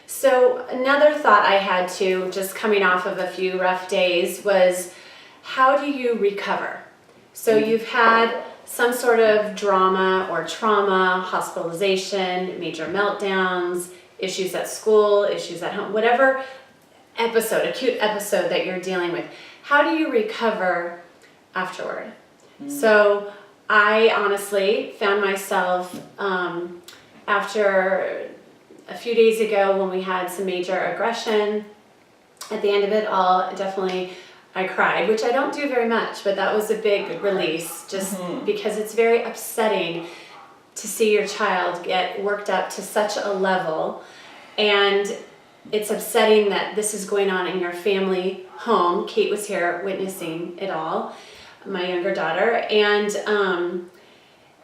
So another thought I had too, just coming off of a few rough days, was how do you recover? So you've had some sort of drama or trauma, hospitalization, major meltdowns, issues at school, issues at home, whatever episode, acute episode that you're dealing with. How do you recover afterward? So I honestly found myself after a few days ago when we had some major aggression, at the end of it all, definitely I cried, which I don't do very much, but that was a big release, just because it's very upsetting to see your child get worked up to such a level, and it's upsetting that this is going on in your family home. Kate was here witnessing it all, my younger daughter, and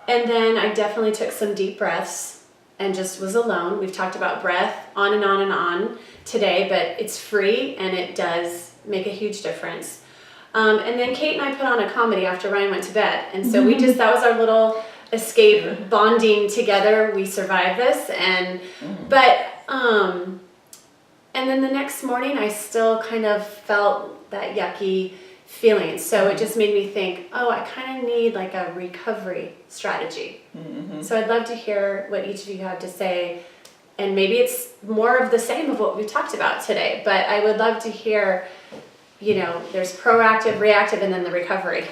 then I definitely took some deep breaths and just was alone. We've talked about breath on and on and on today, but it's free and it does make a huge difference. And then Kate and I put on a comedy after Ryan went to bed. And so that was our little escape, bonding together. We survived this. And then the next morning I still kind of felt that yucky feeling. So it just made me think, I kind of need like a recovery strategy. So I'd love to hear what each of you have to say. And maybe it's more of the same of what we talked about today, but I would love to hear, there's proactive, reactive, and then the recovery.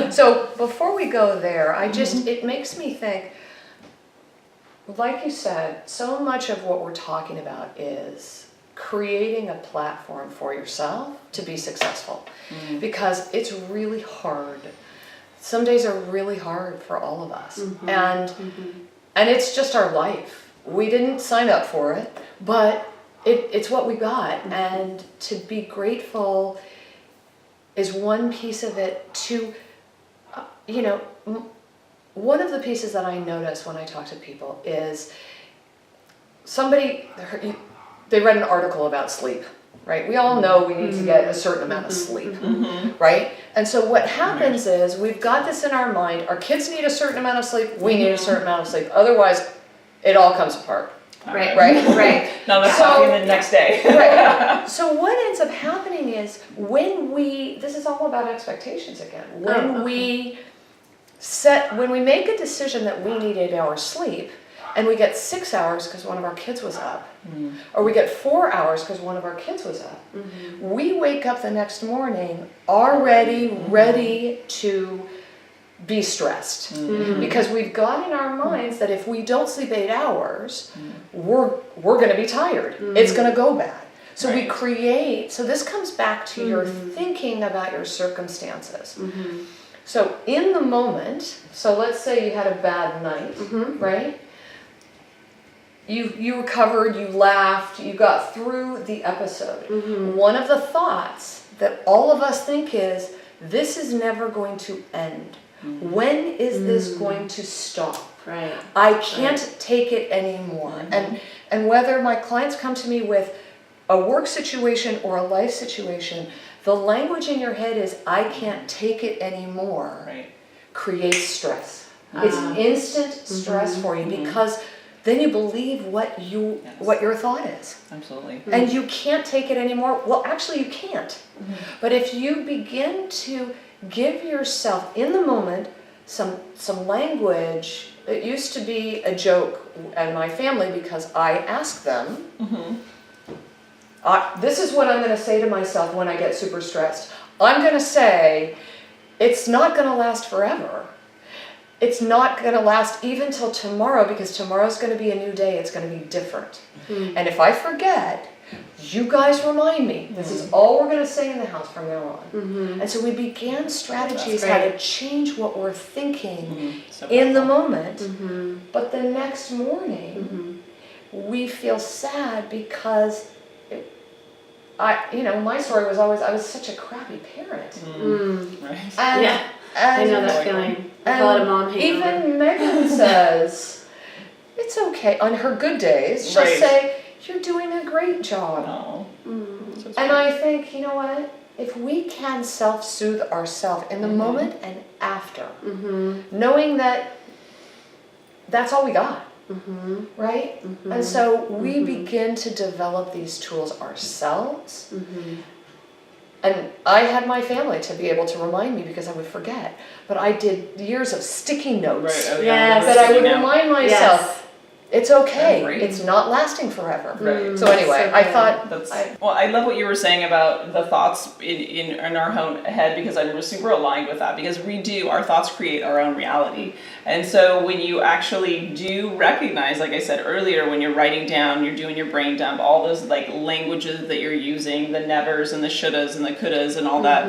So before we go there, it makes me think, like you said, so much of what we're talking about is creating a platform for yourself to be successful, because it's really hard. Some days are really hard for all of us, and it's just our life. We didn't sign up for it, but it's what we got, and to be grateful is one piece of it. To one of the pieces that I notice when I talk to people is they read an article about sleep, right? We all know we need to get a certain amount of sleep, right? And so what happens is we've got this in our mind. Our kids need a certain amount of sleep. We need a certain amount of sleep. Otherwise, it all comes apart. Right. Now that's coffee the next day. Right. So what ends up happening is this is all about expectations again. When we make a decision that we need 8 hours sleep, and we get 6 hours because one of our kids was up, or we get 4 hours because one of our kids was up, we wake up the next morning already ready to be stressed, because we've got in our minds that if we don't sleep 8 hours, we're going to be tired. It's going to go bad. So we create. So this comes back to your thinking about your circumstances. So in the moment, so let's say you had a bad night, right? You recovered, you laughed, you got through the episode. One of the thoughts that all of us think is, this is never going to end. When is this going to stop? Right. I can't take it anymore. And whether my clients come to me with a work situation or a life situation, the language in your head is, I can't take it anymore, creates stress. It's instant stress for you, because then you believe what your thought is. Absolutely. And you can't take it anymore. Well, actually you can't. But if you begin to give yourself in the moment some language. It used to be a joke in my family, because I asked them, this is what I'm going to say to myself when I get super stressed. I'm going to say, it's not going to last forever. It's not going to last even till tomorrow, because tomorrow's going to be a new day. It's going to be different. And if I forget, you guys remind me. This is all we're going to say in the house from now on. And so we began strategies how to change what we're thinking in the moment. But the next morning, we feel sad because my story was always, I was such a crappy parent. And I know that feeling. I call it a mom hangover. Even Megan says, it's okay. On her good days, she'll say, you're doing a great job. And I think, you know what? If we can self-soothe ourselves in the moment and after, knowing that that's all we got. right? And so we begin to develop these tools ourselves. And I had my family to be able to remind me because I would forget. But I did years of sticky notes Right. Oh, Yes. that I would remind myself, Yes. it's okay, Right. it's not lasting forever. Right. So anyway, So I good. thought, Well, I love what you were saying about the thoughts in our own head, because I'm super aligned with that, because our thoughts create our own reality. And so when you actually do recognize, like I said earlier, when you're writing down, you're doing your brain dump, all those like languages that you're using, the nevers and the shouldas and the couldas and all that,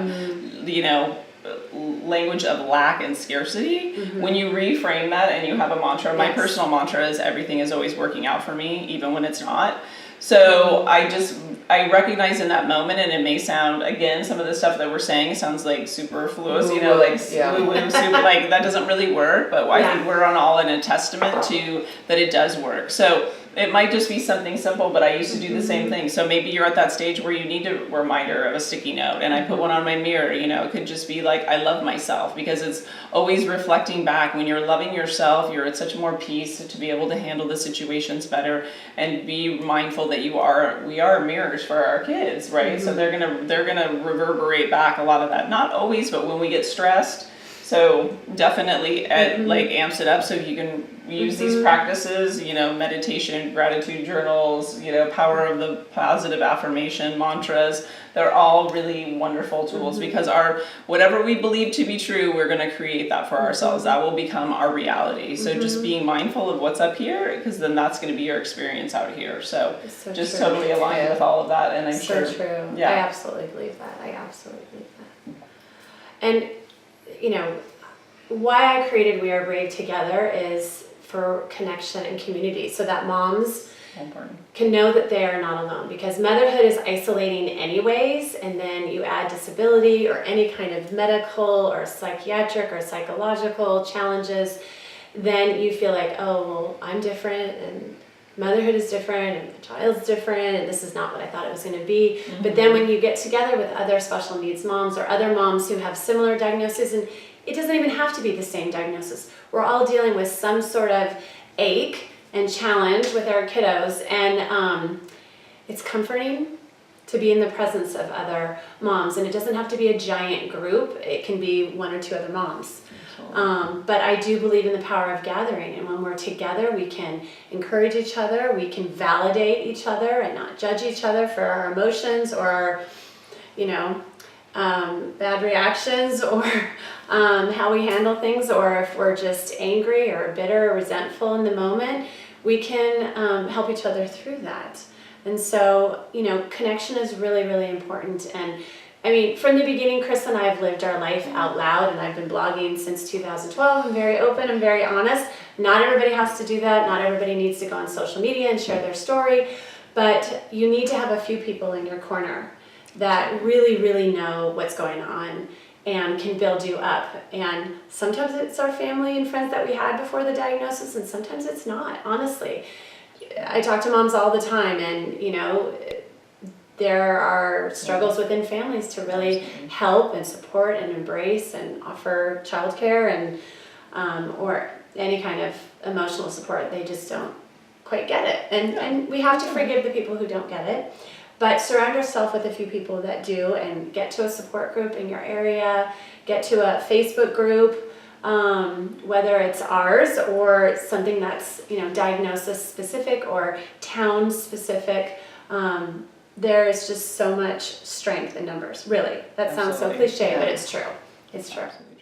language of lack and scarcity, when you reframe that and you have a mantra, my personal mantra is everything is always working out for me, even when it's not. So I recognize in that moment, and it may sound, again, some of the stuff that we're saying sounds like superfluous, like woo-woo, super, like that doesn't really work, but I think we're all in a testament to that it does work. So it might just be something simple, but I used to do the same thing. So maybe you're at that stage where you need a reminder of a sticky note, and I put one on my mirror. It could just be like, I love myself, because it's always reflecting back. When you're loving yourself, you're at such more peace to be able to handle the situations better, and be mindful that we are mirrors for our kids, right? So they're gonna reverberate back a lot of that. Not always, but when we get stressed. So definitely amps it up, so you can use these practices, meditation, gratitude journals, power of the positive affirmation, mantras. They're all really wonderful tools, because whatever we believe to be true, we're going to create that for ourselves. That will become our reality. So just being mindful of what's up here, because then that's going to be your experience out here. So just true. totally aligned with all of that, and I'm So sure. true. Yeah. I absolutely believe that. And why I created We Are Brave Together is for connection and community, so that moms can know that they are not alone, because motherhood is isolating anyways, and then you add disability or any kind of medical or psychiatric or psychological challenges, then you feel like, oh, well, I'm different, and motherhood is different, and the child's different, and this is not what I thought it was going to be. But then when you get together with other special needs moms or other moms who have similar diagnoses, and it doesn't even have to be the same diagnosis, we're all dealing with some sort of ache and challenge with our kiddos, and it's comforting to be in the presence of other moms. And it doesn't have to be a giant group, it can be one or two other moms. But I do believe in the power of gathering, and when we're together, we can encourage each other, we can validate each other and not judge each other for our emotions or bad reactions, or how we handle things, or if we're just angry or bitter or resentful in the moment, we can help each other through that. And so, connection is really, really important. And I mean, from the beginning, Chris and I have lived our life out loud, and I've been blogging since 2012. I'm very open, I'm very honest. Not everybody has to do that. Not everybody needs to go on social media and share their story, but you need to have a few people in your corner that really, really know what's going on and can build you up. And sometimes it's our family and friends that we had before the diagnosis, and sometimes it's not, honestly. I talk to moms all the time, and there are struggles within families to really help and support and embrace and offer childcare and or any kind of emotional support. They just don't quite get it, and we have to forgive the people who don't get it. But surround yourself with a few people that do, and get to a support group in your area, get to a Facebook group, whether it's ours or something that's diagnosis specific or town specific. There is just so much strength in numbers, really. That sounds so cliche, but it's true. It's true. Absolutely true.